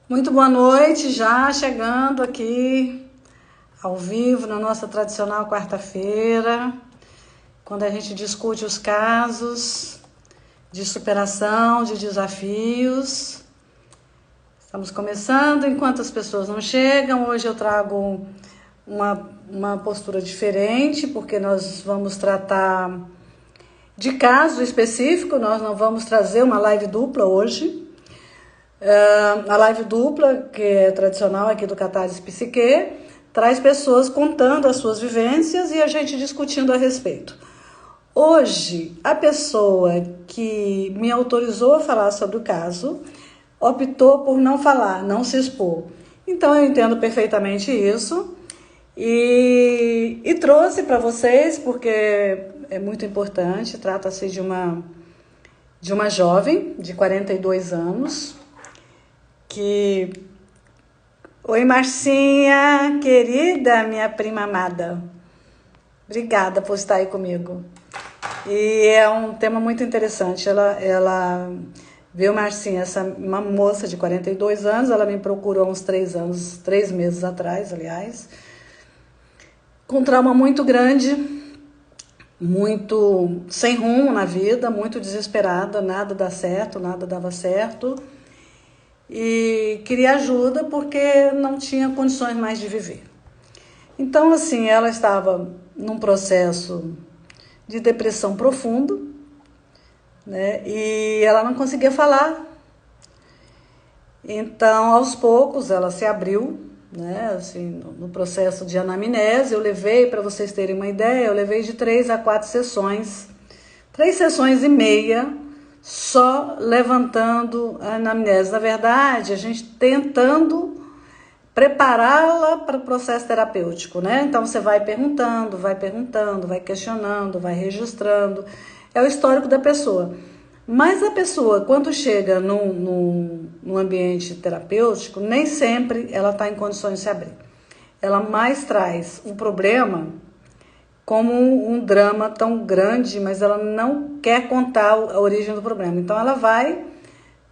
Muito boa noite, já chegando aqui ao vivo na nossa tradicional quarta-feira, quando a gente discute os casos de superação, de desafios. Estamos começando, enquanto as pessoas não chegam, hoje eu trago uma postura diferente, porque nós vamos tratar de caso específico, nós não vamos trazer uma live dupla hoje. A live dupla, que é tradicional aqui do Catarse Psique, traz pessoas contando as suas vivências e a gente discutindo a respeito. Hoje, a pessoa que me autorizou a falar sobre o caso optou por não falar, não se expor. Então eu entendo perfeitamente isso e trouxe para vocês, porque é muito importante. Trata-se de uma jovem de 42 anos, que... Oi, Marcinha, querida, minha prima amada. Obrigada por estar aí comigo. E é um tema muito interessante. Ela viu, Marcinha, uma moça de 42 anos, ela me procurou há uns 3 meses atrás, aliás, com um trauma muito grande, muito sem rumo na vida, muito desesperada, nada dá certo, nada dava certo. E queria ajuda porque não tinha condições mais de viver. Então, assim, ela estava num processo de depressão profundo, né? E ela não conseguia falar. Então, aos poucos, ela se abriu, né? Assim, no processo de anamnese. Eu levei, para vocês terem uma ideia, eu levei de 3 a 4 sessões, 3 sessões e meia, só levantando a anamnese. Na verdade, a gente tentando prepará-la para o processo terapêutico, né? Então você vai perguntando, vai questionando, vai registrando. É o histórico da pessoa. Mas a pessoa, quando chega num ambiente terapêutico, nem sempre ela está em condições de se abrir. Ela mais traz um problema como um drama tão grande, mas ela não quer contar a origem do problema. Então ela vai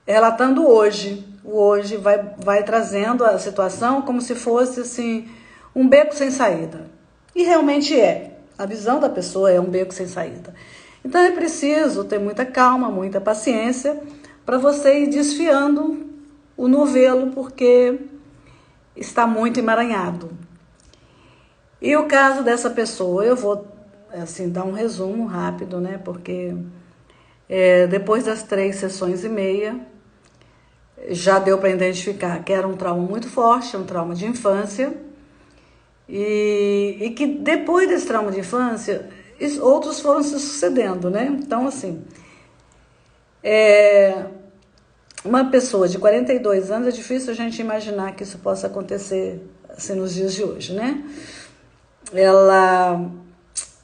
relatando o hoje vai trazendo a situação como se fosse assim, um beco sem saída. E realmente é. A visão da pessoa é um beco sem saída. Então é preciso ter muita calma, muita paciência para você ir desfiando o novelo, porque está muito emaranhado. E o caso dessa pessoa, eu vou assim dar um resumo rápido, né? Porque depois das 3 sessões e meia, já deu para identificar que era um trauma muito forte, um trauma de infância, e que depois desse trauma de infância, outros foram se sucedendo, né? Então, assim, uma pessoa de 42 anos, é difícil a gente imaginar que isso possa acontecer assim nos dias de hoje, né? Ela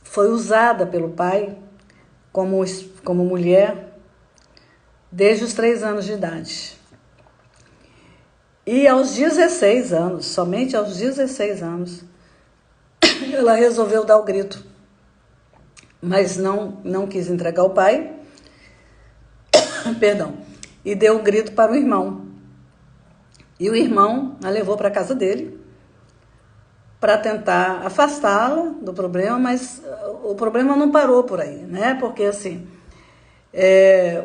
foi usada pelo pai como mulher desde os 3 anos de idade. E aos 16 anos, somente aos 16 anos, ela resolveu dar o grito. Mas não quis entregar o pai, perdão, e deu um grito para o irmão. E o irmão a levou para a casa dele para tentar afastá-la do problema, mas o problema não parou por aí, né? Porque, assim,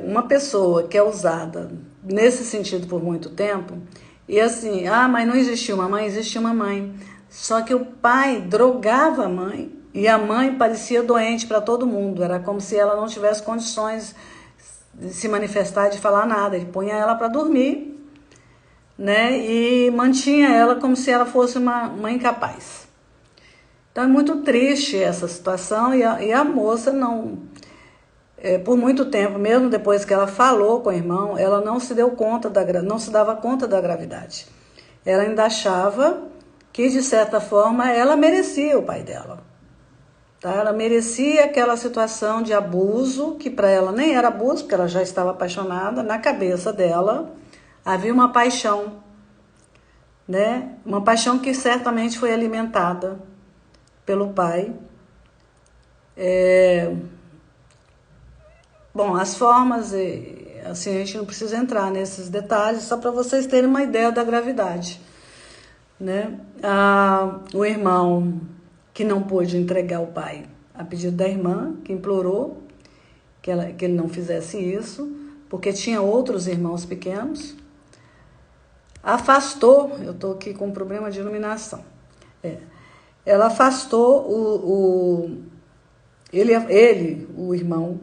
uma pessoa que é usada nesse sentido por muito tempo, e assim, mas não existia uma mãe? Existia uma mãe. Só que o pai drogava a mãe e a mãe parecia doente para todo mundo. Era como se ela não tivesse condições de se manifestar, de falar nada. Ele punha ela para dormir, né? E mantinha ela como se ela fosse uma incapaz. Então é muito triste essa situação e a moça não... por muito tempo, mesmo depois que ela falou com o irmão, ela não se dava conta da gravidade. Ela ainda achava que, de certa forma, ela merecia o pai dela. Tá? Ela merecia aquela situação de abuso, que para ela nem era abuso, porque ela já estava apaixonada. Na cabeça dela havia uma paixão, né? Uma paixão que certamente foi alimentada pelo pai. Bom, as formas, assim, a gente não precisa entrar nesses detalhes, só para vocês terem uma ideia da gravidade, né? O irmão que não pôde entregar o pai a pedido da irmã, que implorou que ele não fizesse isso, porque tinha outros irmãos pequenos, afastou, eu estou aqui com um problema de iluminação, ela afastou o irmão,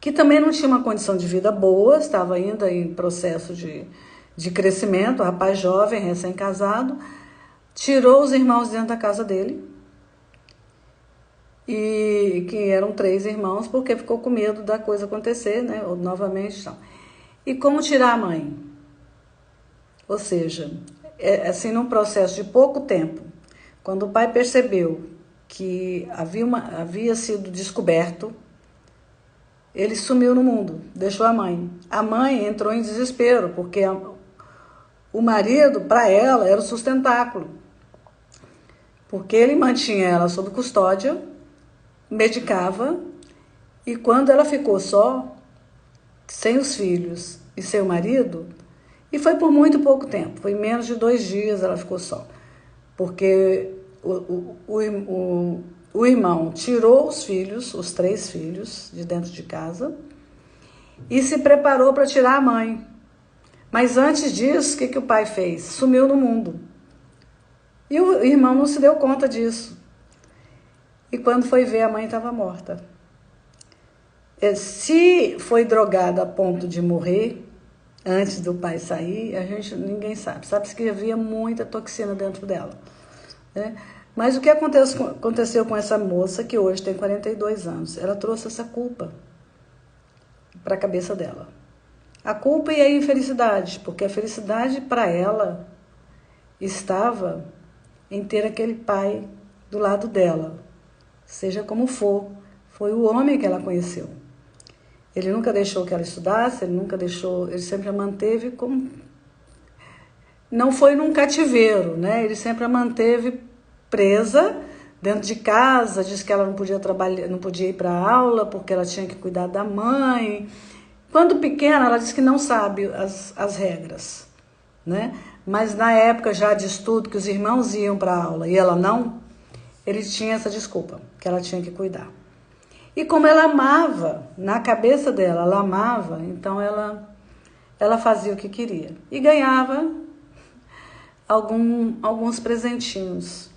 que também não tinha uma condição de vida boa, estava ainda em processo de crescimento, rapaz jovem, recém-casado, tirou os irmãos dentro da casa dele, e que eram 3 irmãos, porque ficou com medo da coisa acontecer, né, novamente. Então. E como tirar a mãe? Ou seja, assim, num processo de pouco tempo, quando o pai percebeu que havia sido descoberto, ele sumiu no mundo, deixou a mãe. A mãe entrou em desespero, porque o marido, para ela, era o sustentáculo. Porque ele mantinha ela sob custódia, medicava, e quando ela ficou só, sem os filhos e sem o marido, e foi por muito pouco tempo, foi menos de 2 dias ela ficou só, porque o irmão tirou os filhos, os 3 filhos, de dentro de casa, e se preparou para tirar a mãe. Mas antes disso, o que o pai fez? Sumiu no mundo. E o irmão não se deu conta disso. E quando foi ver, a mãe estava morta. Se foi drogada a ponto de morrer, antes do pai sair, ninguém sabe. Sabe-se que havia muita toxina dentro dela, né? Mas o que aconteceu com essa moça, que hoje tem 42 anos? Ela trouxe essa culpa para a cabeça dela. A culpa e a infelicidade, porque a felicidade para ela estava em ter aquele pai do lado dela. Seja como for, foi o homem que ela conheceu. Ele nunca deixou que ela estudasse, ele sempre a manteve como... Não foi num cativeiro, né? Ele sempre a manteve presa dentro de casa, disse que ela não podia trabalhar, não podia ir para aula porque ela tinha que cuidar da mãe. Quando pequena, ela disse que não sabe as regras, né? Mas na época já de estudo, que os irmãos iam para aula e ela não, ele tinha essa desculpa, que ela tinha que cuidar. E como ela amava, na cabeça dela, ela amava, então ela fazia o que queria. E ganhava alguns presentinhos.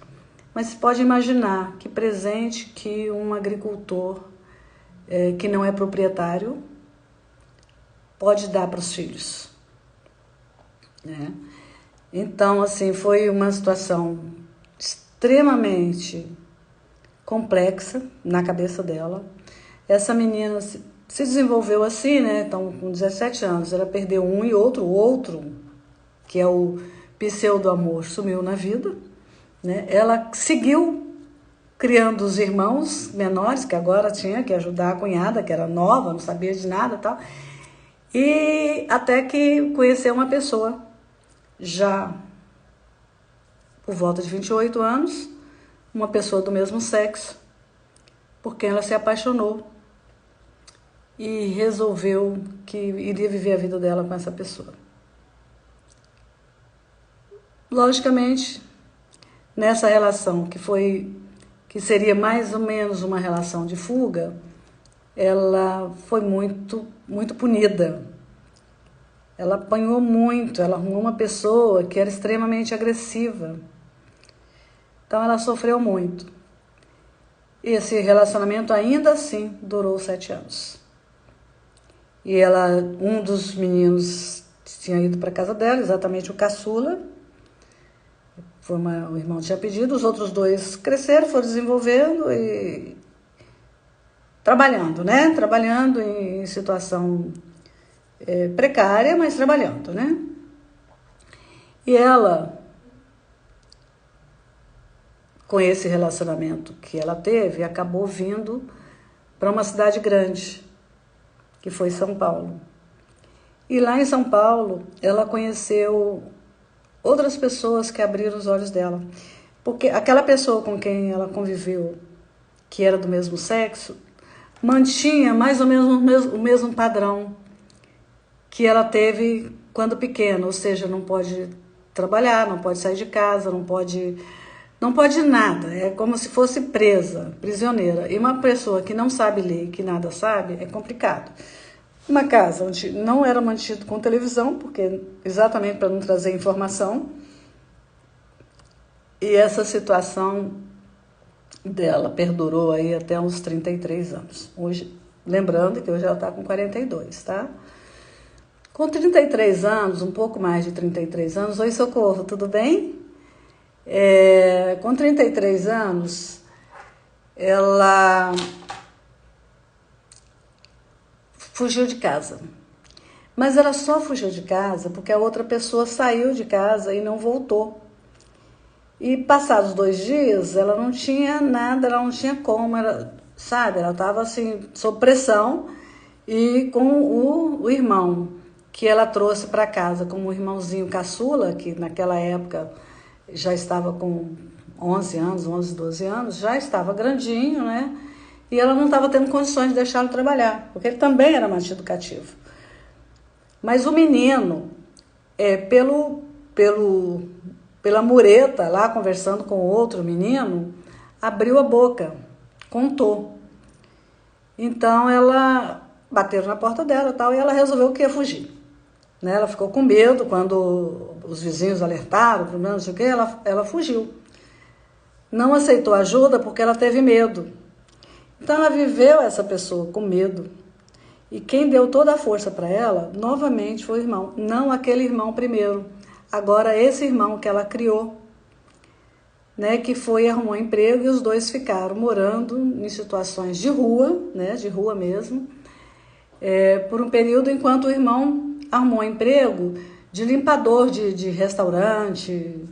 Mas você pode imaginar que presente que um agricultor que não é proprietário pode dar para os filhos, né? Então, assim, foi uma situação extremamente complexa na cabeça dela. Essa menina se desenvolveu assim, né? Então, com 17 anos, ela perdeu um e o outro, que é o pseudo-amor, sumiu na vida, né? Ela seguiu criando os irmãos menores, que agora tinha que ajudar a cunhada, que era nova, não sabia de nada e tal. E até que conheceu uma pessoa, já por volta de 28 anos, uma pessoa do mesmo sexo, por quem ela se apaixonou e resolveu que iria viver a vida dela com essa pessoa. Logicamente, nessa relação que seria mais ou menos uma relação de fuga, ela foi muito, muito punida. Ela apanhou muito, ela arrumou uma pessoa que era extremamente agressiva. Então ela sofreu muito. Esse relacionamento ainda assim durou 7 anos. E um dos meninos tinha ido para casa dela, exatamente o caçula. O irmão tinha pedido, os outros 2 cresceram, foram desenvolvendo e trabalhando, né? Trabalhando em situação precária, mas trabalhando, né? E ela, com esse relacionamento que ela teve, acabou vindo para uma cidade grande, que foi São Paulo. E lá em São Paulo, ela conheceu outras pessoas que abriram os olhos dela. Porque aquela pessoa com quem ela conviveu, que era do mesmo sexo, mantinha mais ou menos o mesmo padrão que ela teve quando pequena, ou seja, não pode trabalhar, não pode sair de casa, não pode nada, é como se fosse presa, prisioneira. E uma pessoa que não sabe ler e que nada sabe, é complicado. Uma casa onde não era mantido com televisão, porque exatamente para não trazer informação, e essa situação dela perdurou aí até uns 33 anos. Hoje, lembrando que hoje ela está com 42, tá? Com 33 anos, um pouco mais de 33 anos, oi Socorro, tudo bem? Com 33 anos, ela fugiu de casa. Mas ela só fugiu de casa porque a outra pessoa saiu de casa e não voltou. E passados 2 dias, ela não tinha nada, ela não tinha como, sabe? Ela estava assim, sob pressão e com o irmão que ela trouxe para casa, como o irmãozinho caçula, que naquela época já estava com 11 anos, 11, 12 anos, já estava grandinho, né? E ela não estava tendo condições de deixá-lo trabalhar, porque ele também era mantido cativo. Mas o menino, pela mureta, lá conversando com outro menino, abriu a boca, contou. Então ela bateram na porta dela e ela resolveu que ia fugir. Né? Ela ficou com medo quando os vizinhos alertaram, não sei o que, ela fugiu. Não aceitou ajuda porque ela teve medo. Então ela viveu essa pessoa com medo. E quem deu toda a força para ela, novamente, foi o irmão. Não aquele irmão primeiro. Agora esse irmão que ela criou, né, que foi arrumou emprego e os dois ficaram morando em situações de rua, né, de rua mesmo, por um período enquanto o irmão arrumou emprego de limpador de restaurante.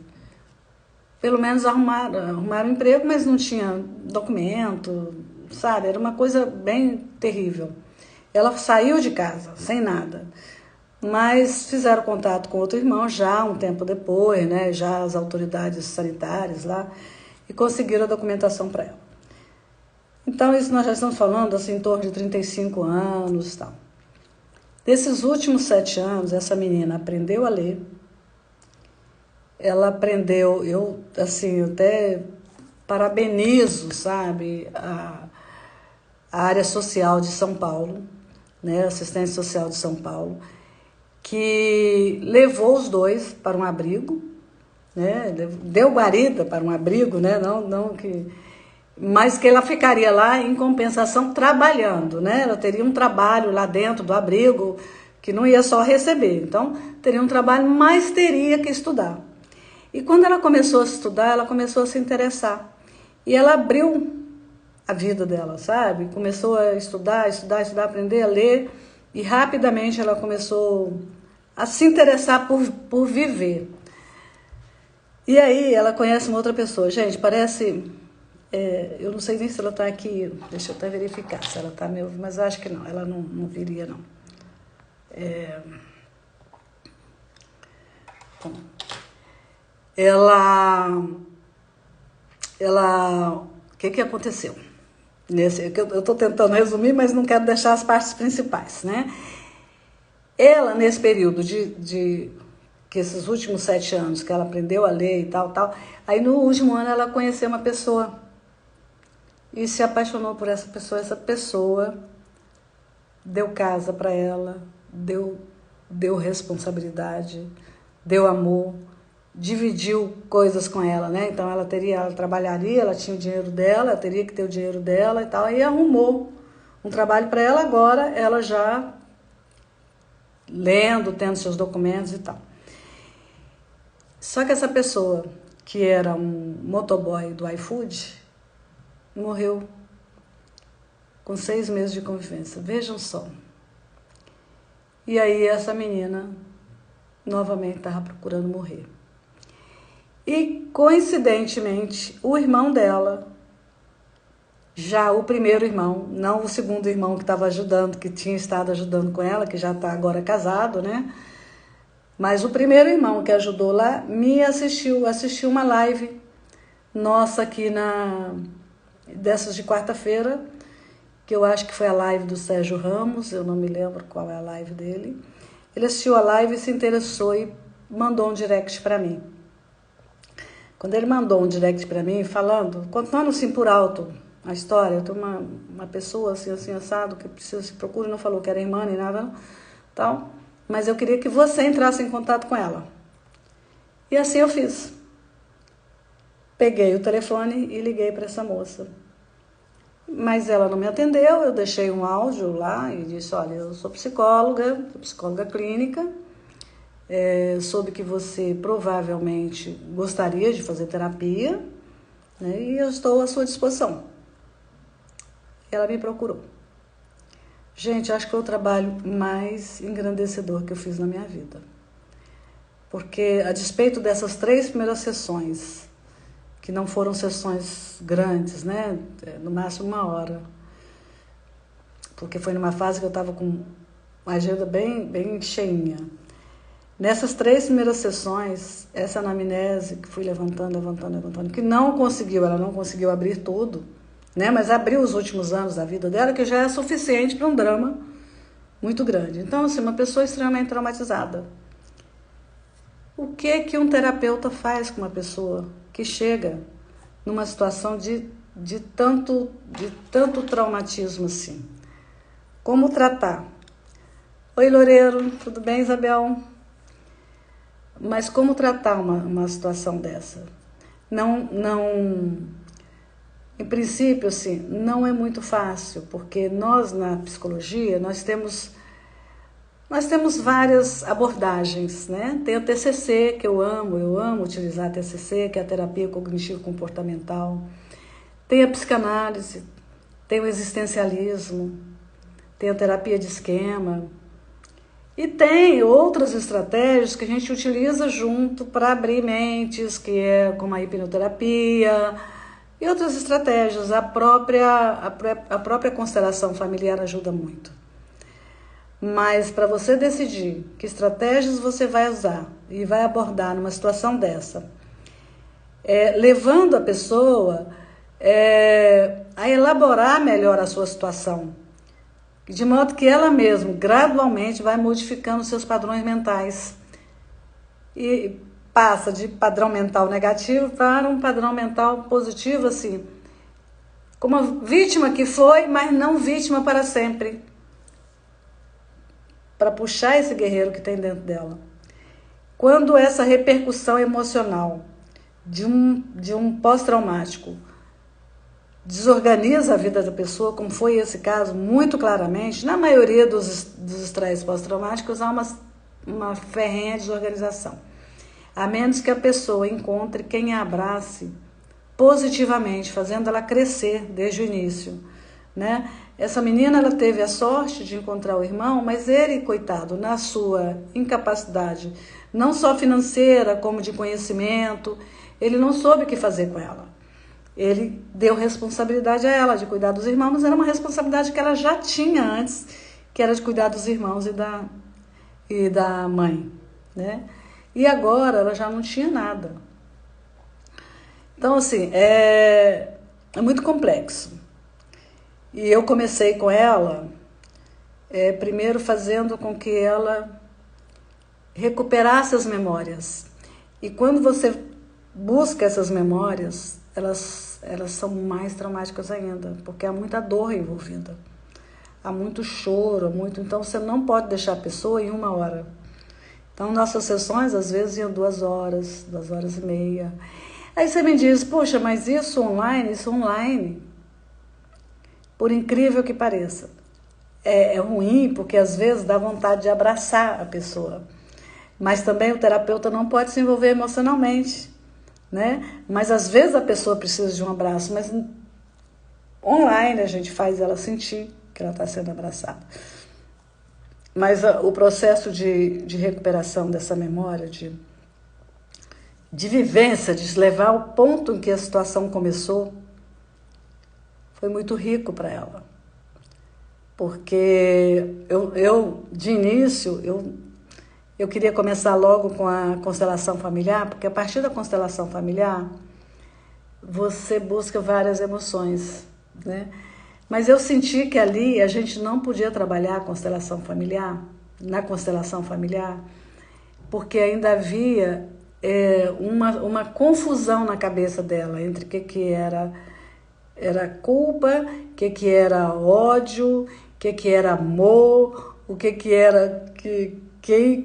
Pelo menos arrumaram emprego, mas não tinha documento, sabe? Era uma coisa bem terrível. Ela saiu de casa, sem nada. Mas fizeram contato com outro irmão já um tempo depois, né? Já as autoridades sanitárias lá, e conseguiram a documentação para ela. Então, isso nós já estamos falando assim, em torno de 35 anos e tal. Nesses últimos 7 anos, essa menina aprendeu a ler. Ela aprendeu, eu até parabenizo, sabe, a área social de São Paulo, né, assistência social de São Paulo, que levou os dois para um abrigo, né, deu guarida para um abrigo, né, mas que ela ficaria lá em compensação trabalhando, né, ela teria um trabalho lá dentro do abrigo, que não ia só receber, então teria um trabalho, mas teria que estudar. E quando ela começou a estudar, ela começou a se interessar. E ela abriu a vida dela, sabe? Começou a estudar, aprender a ler. E rapidamente ela começou a se interessar por viver. E aí ela conhece uma outra pessoa. Gente, parece... eu não sei nem se ela está aqui. Deixa eu até verificar se ela está me ouvindo. Mas eu acho que não. Ela não viria, não. Bom. O que aconteceu? Eu estou tentando resumir, mas não quero deixar as partes principais, né? Ela, nesse período que esses últimos 7 anos que ela aprendeu a ler e tal, aí no último ano ela conheceu uma pessoa e se apaixonou por essa pessoa. Essa pessoa deu casa para ela, deu responsabilidade, deu amor, dividiu coisas com ela, né? Então ela trabalharia, ela tinha o dinheiro dela, ela teria que ter o dinheiro dela e tal, aí arrumou um trabalho para ela. Agora ela já lendo, tendo seus documentos e tal. Só que essa pessoa, que era um motoboy do iFood, morreu com 6 meses de convivência. Vejam só. E aí essa menina novamente estava procurando morrer. E, coincidentemente, o irmão dela, já o primeiro irmão, não o segundo irmão que estava ajudando, que tinha estado ajudando com ela, que já está agora casado, né? Mas o primeiro irmão que ajudou lá me assistiu uma live nossa aqui dessas de quarta-feira, que eu acho que foi a live do Sérgio Ramos, eu não me lembro qual é a live dele. Ele assistiu a live e se interessou e mandou um direct para mim. Quando ele mandou um direct para mim, falando, contando assim por alto a história, eu tenho uma pessoa assim, assado, que precisa se procura, não falou que era irmã nem nada, não, tal, mas eu queria que você entrasse em contato com ela. E assim eu fiz. Peguei o telefone e liguei para essa moça. Mas ela não me atendeu, eu deixei um áudio lá e disse, olha, eu sou psicóloga clínica, soube que você provavelmente gostaria de fazer terapia, né, e eu estou à sua disposição. Ela me procurou. Gente, acho que foi o trabalho mais engrandecedor que eu fiz na minha vida. Porque, a despeito dessas 3 primeiras sessões, que não foram sessões grandes, né? No máximo 1 hora. Porque foi numa fase que eu estava com uma agenda bem cheinha. Nessas 3 primeiras sessões, essa anamnese que fui levantando, que ela não conseguiu abrir tudo, né? Mas abriu os últimos anos da vida dela, que já é suficiente para um drama muito grande. Então, assim, uma pessoa extremamente traumatizada. O que um terapeuta faz com uma pessoa que chega numa situação de tanto traumatismo assim? Como tratar? Oi, Loureiro, tudo bem, Isabel? Mas como tratar uma situação dessa? Em princípio, assim, não é muito fácil, porque nós, na psicologia, nós temos várias abordagens, né? Tem a TCC, que eu amo utilizar a TCC, que é a terapia cognitivo-comportamental. Tem a psicanálise, tem o existencialismo, tem a terapia de esquema. E tem outras estratégias que a gente utiliza junto para abrir mentes, que é como a hipnoterapia e outras estratégias. A própria constelação familiar ajuda muito. Mas para você decidir que estratégias você vai usar e vai abordar numa situação dessa, levando a pessoa a elaborar melhor a sua situação, de modo que ela mesma gradualmente vai modificando seus padrões mentais e passa de padrão mental negativo para um padrão mental positivo, assim, como a vítima que foi, mas não vítima para sempre, para puxar esse guerreiro que tem dentro dela. Quando essa repercussão emocional de um pós-traumático desorganiza a vida da pessoa, como foi esse caso, muito claramente, na maioria dos estresses pós-traumáticos há uma ferrenha desorganização. A menos que a pessoa encontre quem a abrace positivamente, fazendo ela crescer desde o início, né? Essa menina, ela teve a sorte de encontrar o irmão, mas ele, coitado, na sua incapacidade, não só financeira, como de conhecimento, ele não soube o que fazer com ela. Ele deu responsabilidade a ela de cuidar dos irmãos, mas era uma responsabilidade que ela já tinha antes, que era de cuidar dos irmãos e da mãe, né? E agora ela já não tinha nada. Então, assim, é muito complexo. E eu comecei com ela, primeiro fazendo com que ela recuperasse as memórias. E quando você busca essas memórias, elas são mais traumáticas ainda, porque há muita dor envolvida, há muito choro, então você não pode deixar a pessoa em 1 hora. Então, nossas sessões, às vezes, iam 2 horas, 2 horas e meia. Aí você me diz, poxa, mas isso online, por incrível que pareça, é ruim, porque às vezes dá vontade de abraçar a pessoa. Mas também o terapeuta não pode se envolver emocionalmente, né? Mas às vezes a pessoa precisa de um abraço, mas online a gente faz ela sentir que ela está sendo abraçada. Mas o processo de recuperação dessa memória, de vivência, de se levar ao ponto em que a situação começou, foi muito rico para ela. Porque eu de início, eu queria começar logo com a constelação familiar, porque a partir da constelação familiar, você busca várias emoções, né? Mas eu senti que ali a gente não podia trabalhar a constelação familiar na constelação familiar, porque ainda havia uma confusão na cabeça dela entre o que era culpa, o que era ódio, o que era amor, o que era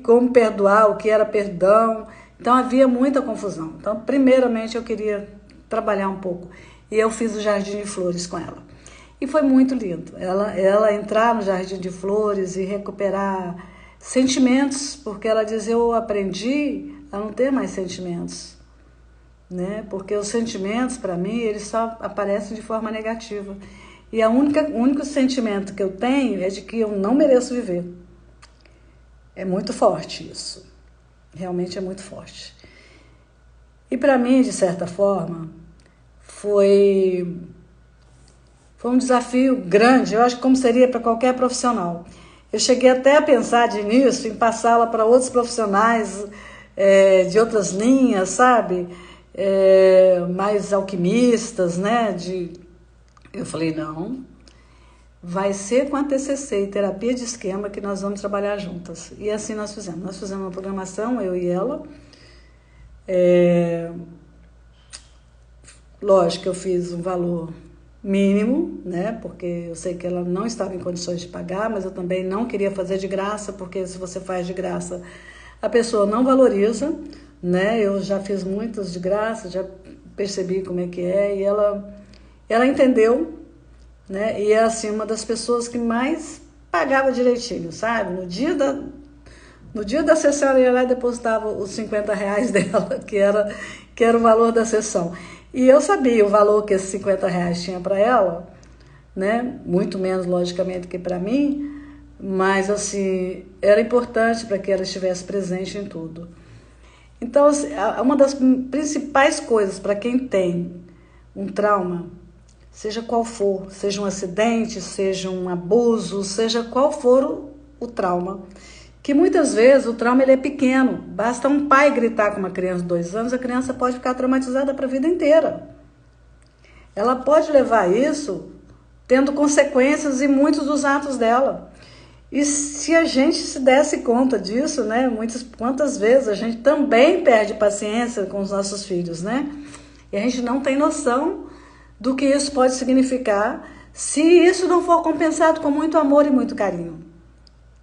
como perdoar, o que era perdão. Então havia muita confusão. Então, primeiramente, eu queria trabalhar um pouco. E eu fiz o Jardim de Flores com ela. E foi muito lindo. Ela entrar no Jardim de Flores e recuperar sentimentos, porque ela diz, eu aprendi a não ter mais sentimentos. Né? Porque os sentimentos, para mim, eles só aparecem de forma negativa. E o único sentimento que eu tenho é de que eu não mereço viver. É muito forte isso. Realmente é muito forte. E para mim, de certa forma, foi um desafio grande, eu acho que como seria para qualquer profissional. Eu cheguei até a pensar de início em passá-la para outros profissionais de outras linhas, sabe? Mais alquimistas, né? Eu falei, não, vai ser com a TCC e terapia de esquema que nós vamos trabalhar juntas. E assim nós fizemos. Nós fizemos uma programação, eu e ela. Lógico que eu fiz um valor mínimo, né? Porque eu sei que ela não estava em condições de pagar, mas eu também não queria fazer de graça, porque se você faz de graça, a pessoa não valoriza, né? Eu já fiz muitas de graça, já percebi como é que é, e ela entendeu, né? E é assim uma das pessoas que mais pagava direitinho, sabe? No dia da sessão, ela ia lá e depositava os R$50 dela, que era o valor da sessão. E eu sabia o valor que esses R$50 tinha para ela, né? Muito menos, logicamente, que para mim, mas, assim, era importante para que ela estivesse presente em tudo. Então, assim, uma das principais coisas para quem tem um trauma, seja qual for, seja um acidente, seja um abuso, seja qual for o trauma, que muitas vezes o trauma ele é pequeno, basta um pai gritar com uma criança de 2 anos, a criança pode ficar traumatizada para a vida inteira. Ela pode levar isso tendo consequências em muitos dos atos dela. E se a gente se desse conta disso, né, quantas vezes a gente também perde paciência com os nossos filhos, né? E a gente não tem noção do que isso pode significar se isso não for compensado com muito amor e muito carinho.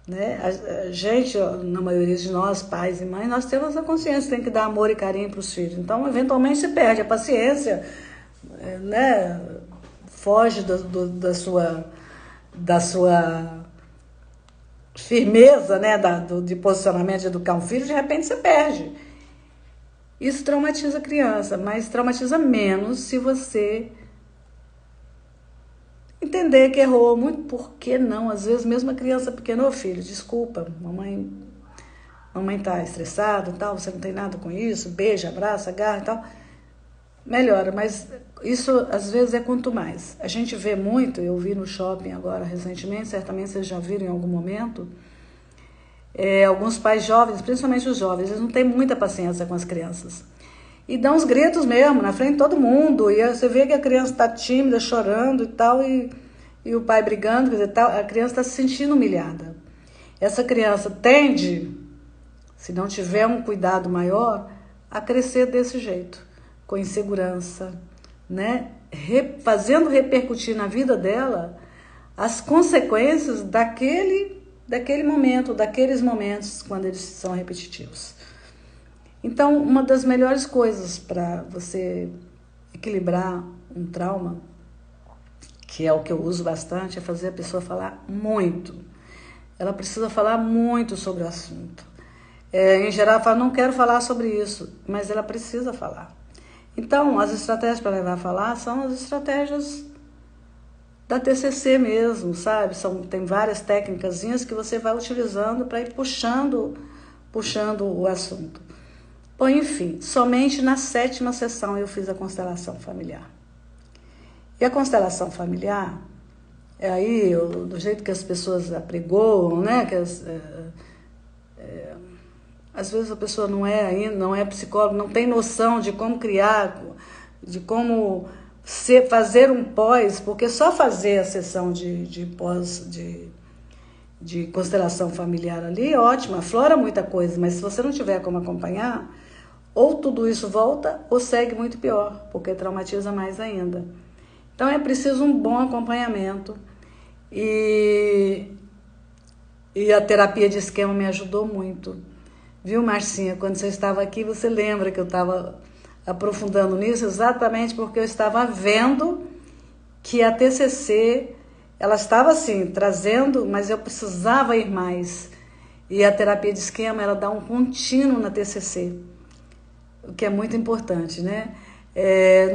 Né? A gente, na maioria de nós, pais e mães, nós temos a consciência, tem que dar amor e carinho para os filhos. Então, eventualmente, se perde a paciência, né? Foge da sua firmeza, né? De posicionamento de educar um filho, de repente você perde. Isso traumatiza a criança, mas traumatiza menos se você entender que errou. Muito por que não? Às vezes mesmo a criança pequena, ô filho, desculpa, mamãe tá estressada e tal, você não tem nada com isso, beija, abraça, agarra e tal. Melhora, mas isso às vezes é quanto mais. A gente vê muito, eu vi no shopping agora recentemente, certamente vocês já viram em algum momento, alguns pais jovens, principalmente os jovens, eles não têm muita paciência com as crianças. E dão uns gritos mesmo, na frente de todo mundo. E você vê que a criança está tímida, chorando e tal, e o pai brigando, quer dizer, tal, a criança está se sentindo humilhada. Essa criança tende, se não tiver um cuidado maior, a crescer desse jeito, com insegurança, né? Fazendo repercutir na vida dela as consequências daquele momento, daqueles momentos quando eles são repetitivos. Então, uma das melhores coisas para você equilibrar um trauma, que é o que eu uso bastante, é fazer a pessoa falar muito. Ela precisa falar muito sobre o assunto. Em geral, ela fala, não quero falar sobre isso, mas ela precisa falar. Então, as estratégias para levar a falar são as estratégias da TCC mesmo, sabe? Tem várias técnicas que você vai utilizando para ir puxando o assunto. Bom, enfim, somente na 7ª sessão eu fiz a constelação familiar. E a constelação familiar, aí, do jeito que as pessoas apregoam, né? Às vezes a pessoa não é psicólogo, não tem noção de como criar, de como fazer um pós, porque só fazer a sessão de de constelação familiar ali, ótimo, aflora muita coisa, mas se você não tiver como acompanhar, ou tudo isso volta ou segue muito pior, porque traumatiza mais ainda. Então é preciso um bom acompanhamento e a terapia de esquema me ajudou muito. Viu, Marcinha, quando você estava aqui, você lembra que eu estava aprofundando nisso exatamente porque eu estava vendo que a TCC, ela estava assim, trazendo, mas eu precisava ir mais. E a terapia de esquema, ela dá um contínuo na TCC, o que é muito importante, né?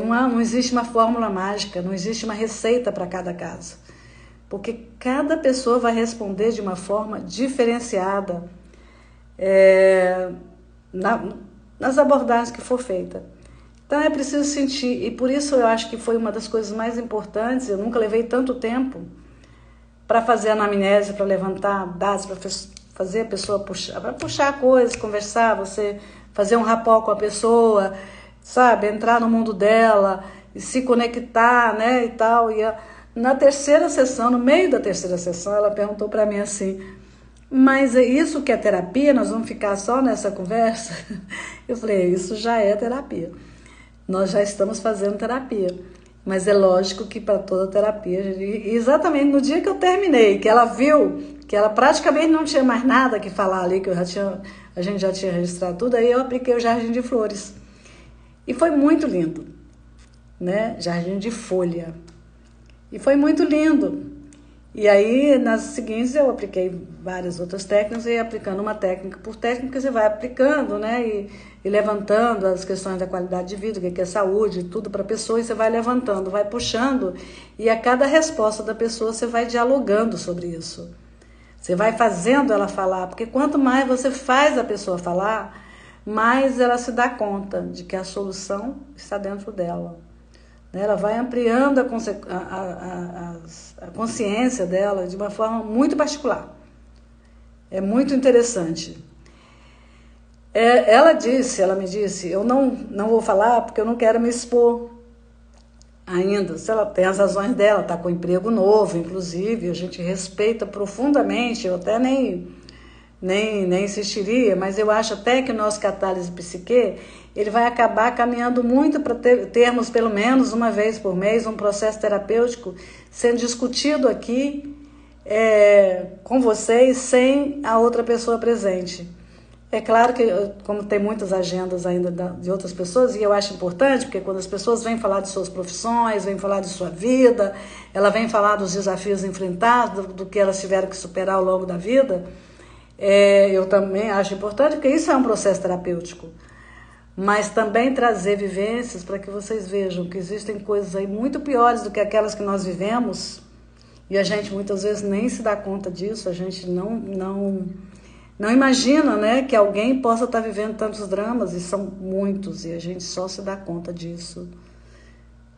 Não existe uma fórmula mágica, não existe uma receita para cada caso, porque cada pessoa vai responder de uma forma diferenciada nas abordagens que for feita. Então é preciso sentir, e por isso eu acho que foi uma das coisas mais importantes. Eu nunca levei tanto tempo para fazer anamnese, para levantar dados, para fazer a pessoa puxar, para puxar coisas, conversar, você fazer um rapport com a pessoa, sabe, entrar no mundo dela e se conectar, né, e tal. E na terceira sessão, no meio da terceira sessão, ela perguntou para mim assim: mas é isso que é terapia? Nós vamos ficar só nessa conversa? Eu falei: isso já é terapia. Nós já estamos fazendo terapia. Mas é lógico que para toda terapia, e exatamente no dia que eu terminei, que ela viu que ela praticamente não tinha mais nada que falar ali, que a gente já tinha registrado tudo, aí eu apliquei o Jardim de Flores. E foi muito lindo, né? Jardim de Folha. E foi muito lindo. E aí, nas seguintes, eu apliquei várias outras técnicas, e aplicando uma técnica por técnica, você vai aplicando, né? E levantando as questões da qualidade de vida, o que é saúde, tudo para a pessoa, e você vai levantando, vai puxando, e a cada resposta da pessoa, você vai dialogando sobre isso. Você vai fazendo ela falar, porque quanto mais você faz a pessoa falar, mais ela se dá conta de que a solução está dentro dela. Ela vai ampliando a consciência dela de uma forma muito particular. É muito interessante. Ela me disse, eu não vou falar porque eu não quero me expor ainda. Se ela tem as razões dela, está com emprego novo, inclusive, a gente respeita profundamente, eu até nem insistiria, mas eu acho até que o nosso Catálise Psique, ele vai acabar caminhando muito para termos pelo menos uma vez por mês um processo terapêutico sendo discutido aqui com vocês, sem a outra pessoa presente. É claro que, como tem muitas agendas ainda de outras pessoas, e eu acho importante, porque quando as pessoas vêm falar de suas profissões, vêm falar de sua vida, ela vem falar dos desafios enfrentados, do que elas tiveram que superar ao longo da vida, eu também acho importante, porque isso é um processo terapêutico. Mas também trazer vivências para que vocês vejam que existem coisas aí muito piores do que aquelas que nós vivemos, e a gente muitas vezes nem se dá conta disso, a gente não imagina, né, que alguém possa estar vivendo tantos dramas, e são muitos, e a gente só se dá conta disso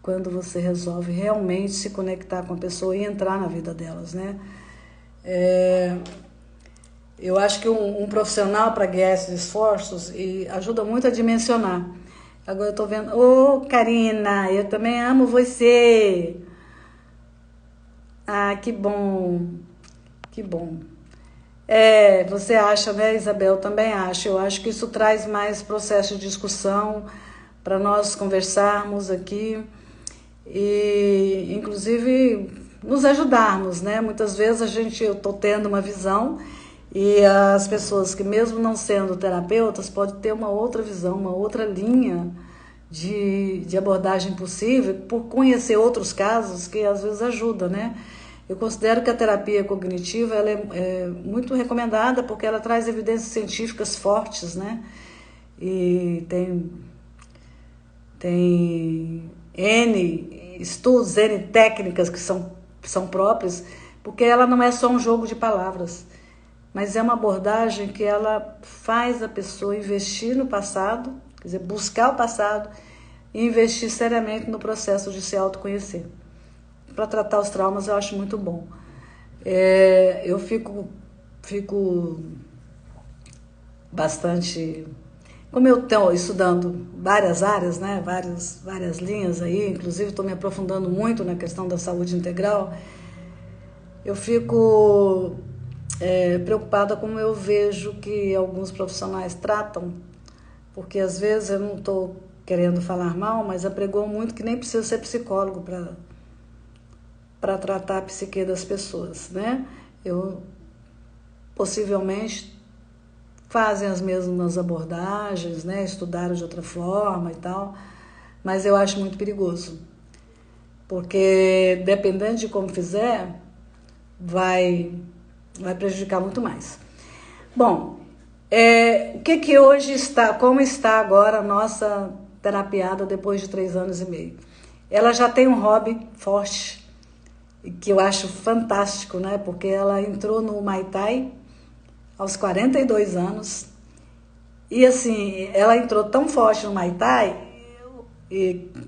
quando você resolve realmente se conectar com a pessoa e entrar na vida delas, né? Eu acho que um profissional para guiar esses esforços ajuda muito a dimensionar. Agora eu estou vendo... Ô, Karina, eu também amo você. Ah, que bom. Que bom. Você acha, né, Isabel? Eu também acho. Eu acho que isso traz mais processo de discussão para nós conversarmos aqui e, inclusive, nos ajudarmos, né? Muitas vezes eu estou tendo uma visão e as pessoas que, mesmo não sendo terapeutas, podem ter uma outra visão, uma outra linha de abordagem possível, por conhecer outros casos que às vezes ajuda, né? Eu considero que a terapia cognitiva ela é muito recomendada porque ela traz evidências científicas fortes, né? E tem N estudos, N técnicas que são próprias, porque ela não é só um jogo de palavras, mas é uma abordagem que ela faz a pessoa investir no passado, quer dizer, buscar o passado e investir seriamente no processo de se autoconhecer. Para tratar os traumas eu acho muito bom. Eu fico bastante... Como eu estou estudando várias áreas, né, várias linhas aí, inclusive estou me aprofundando muito na questão da saúde integral, eu fico preocupada como eu vejo que alguns profissionais tratam, porque às vezes eu não estou querendo falar mal, mas apregou muito que nem precisa ser psicólogo para tratar a psique das pessoas, né? Possivelmente fazem as mesmas abordagens, né? Estudaram de outra forma e tal, mas eu acho muito perigoso, porque dependendo de como fizer, vai prejudicar muito mais. Bom, o que hoje está, como está agora a nossa terapiada depois de 3 anos e meio? Ela já tem um hobby forte, que eu acho fantástico, né? Porque ela entrou no Muay Thai aos 42 anos, e assim, ela entrou tão forte no Muay Thai,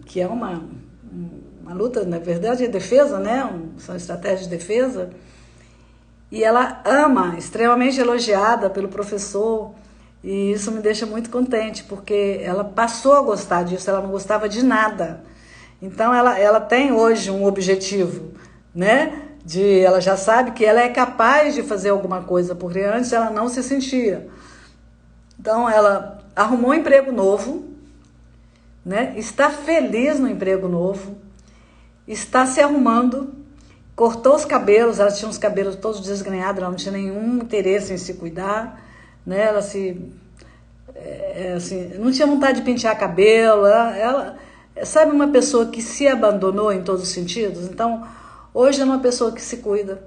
que é uma luta, na verdade, é defesa, né? São estratégias de defesa. E ela ama, extremamente elogiada pelo professor, e isso me deixa muito contente, porque ela passou a gostar disso, ela não gostava de nada. Então ela tem hoje um objetivo, né? Ela já sabe que ela é capaz de fazer alguma coisa, porque antes ela não se sentia. Então ela arrumou um emprego novo, né? Está feliz no emprego novo, está se arrumando, cortou os cabelos, ela tinha os cabelos todos desgrenhados, ela não tinha nenhum interesse em se cuidar, né? Ela assim, não tinha vontade de pentear cabelo, ela sabe, uma pessoa que se abandonou em todos os sentidos. Então, hoje é uma pessoa que se cuida,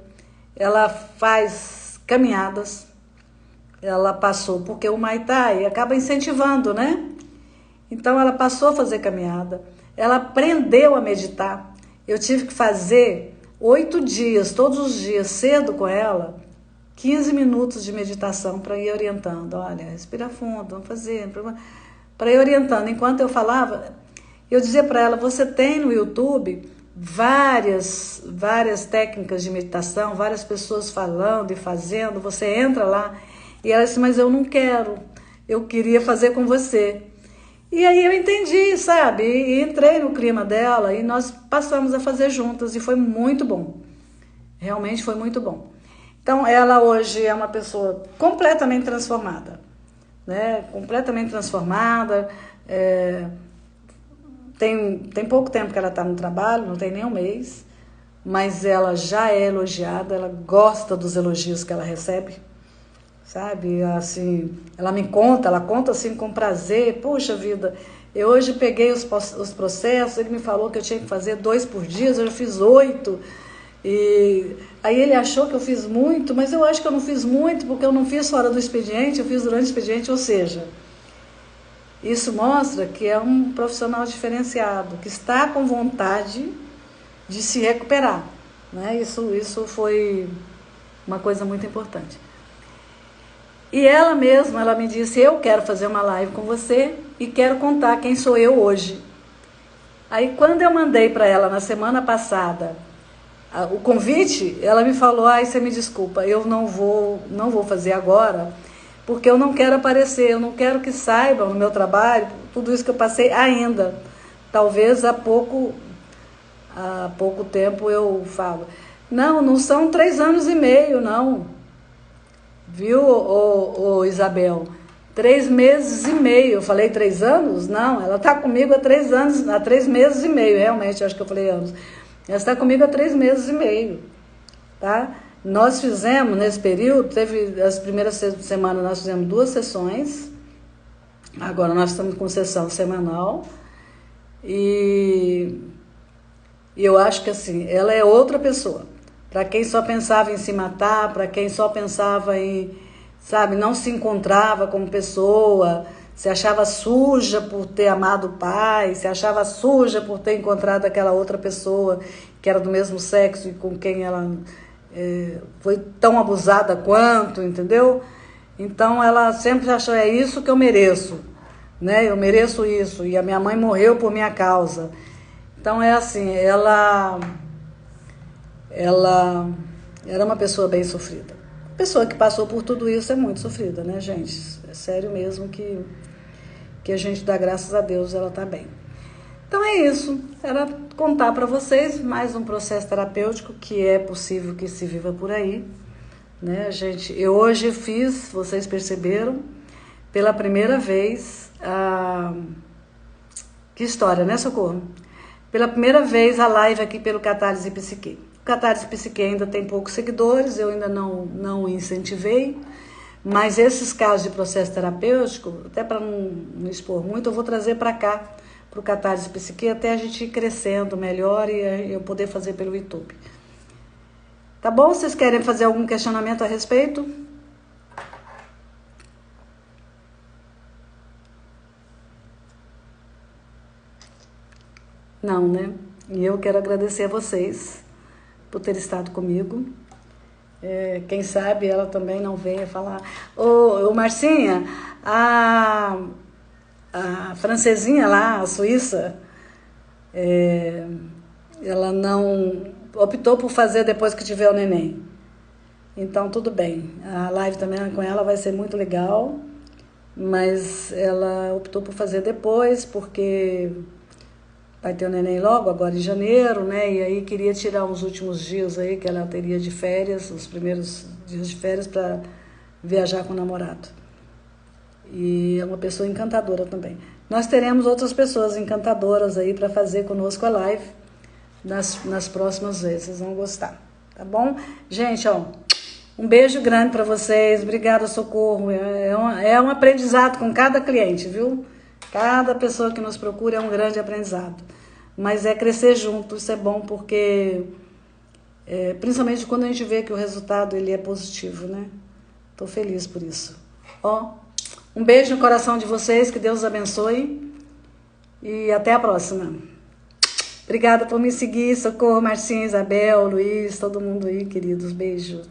ela faz caminhadas, ela passou, porque o Muay Thai acaba incentivando, né? Então, ela passou a fazer caminhada, ela aprendeu a meditar. Eu tive que fazer 8 dias, todos os dias, cedo com ela, 15 minutos de meditação para ir orientando. Olha, respira fundo, vamos fazer. Para ir orientando. Enquanto eu falava, eu dizia para ela, você tem no YouTube várias técnicas de meditação, várias pessoas falando e fazendo, você entra lá. E ela disse, mas eu não quero, eu queria fazer com você. E aí eu entendi, sabe? E entrei no clima dela e nós passamos a fazer juntas e foi muito bom. Realmente foi muito bom. Então ela hoje é uma pessoa completamente transformada, né? Completamente transformada. Tem pouco tempo que ela está no trabalho, não tem nem um mês, mas ela já é elogiada, ela gosta dos elogios que ela recebe. Sabe, assim, ela conta assim com prazer. Puxa vida, eu hoje peguei os processos, ele me falou que eu tinha que fazer 2 por dia, eu já fiz 8, e aí ele achou que eu fiz muito, mas eu acho que eu não fiz muito, porque eu não fiz fora do expediente, eu fiz durante o expediente, ou seja, isso mostra que é um profissional diferenciado, que está com vontade de se recuperar, né? Isso foi uma coisa muito importante. E ela mesma, ela me disse, eu quero fazer uma live com você e quero contar quem sou eu hoje. Aí quando eu mandei para ela na semana passada o convite, ela me falou, você me desculpa, eu não vou fazer agora, porque eu não quero aparecer, eu não quero que saibam no meu trabalho tudo isso que eu passei ainda. Talvez há pouco tempo eu falo. Não são 3 anos e meio, não. Viu, Isabel? 3 meses e meio. Eu falei 3 anos? Não, ela está comigo há 3 anos, há 3 meses e meio, realmente, acho que eu falei anos. Ela está comigo há 3 meses e meio, tá? Nós fizemos, nesse período, teve as primeiras semanas, nós fizemos 2 sessões, agora nós estamos com sessão semanal, e eu acho que assim, ela é outra pessoa. Para quem só pensava em se matar, para quem só pensava em, sabe, não se encontrava como pessoa, se achava suja por ter amado o pai, se achava suja por ter encontrado aquela outra pessoa que era do mesmo sexo e com quem ela foi tão abusada quanto, entendeu? Então ela sempre achou, é isso que eu mereço, né? Eu mereço isso, e a minha mãe morreu por minha causa. Então é assim, ela era uma pessoa bem sofrida. A pessoa que passou por tudo isso é muito sofrida, né, gente? É sério mesmo que a gente dá graças a Deus, ela tá bem. Então é isso, era contar para vocês mais um processo terapêutico que é possível que se viva por aí, né, gente? Eu hoje fiz, vocês perceberam, pela primeira vez, que história, né, Socorro? Pela primeira vez a live aqui pelo Catarse Psique. O Catarse Psique ainda tem poucos seguidores, eu ainda não incentivei, mas esses casos de processo terapêutico, até para não expor muito, eu vou trazer para cá, para o Catarse Psique, até a gente ir crescendo melhor e eu poder fazer pelo YouTube. Tá bom? Vocês querem fazer algum questionamento a respeito? Não, né? E eu quero agradecer a vocês por ter estado comigo. Quem sabe ela também não venha falar. Ô Marcinha, a francesinha lá, a suíça, ela não optou por fazer depois que tiver o neném. Então, tudo bem. A live também com ela vai ser muito legal, mas ela optou por fazer depois, porque vai ter o neném logo, agora em janeiro, né? E aí queria tirar os últimos dias aí que ela teria de férias, os primeiros dias de férias, para viajar com o namorado. E é uma pessoa encantadora também. Nós teremos outras pessoas encantadoras aí para fazer conosco a live nas próximas vezes. Vocês vão gostar, tá bom? Gente, ó, um beijo grande para vocês. Obrigada, Socorro. É um aprendizado com cada cliente, viu? Cada pessoa que nos procura é um grande aprendizado. Mas é crescer junto, isso é bom porque, principalmente quando a gente vê que o resultado ele é positivo, né? Tô feliz por isso. Ó, um beijo no coração de vocês, que Deus os abençoe e até a próxima. Obrigada por me seguir, Socorro, Marcinha, Isabel, Luiz, todo mundo aí, queridos. Beijo.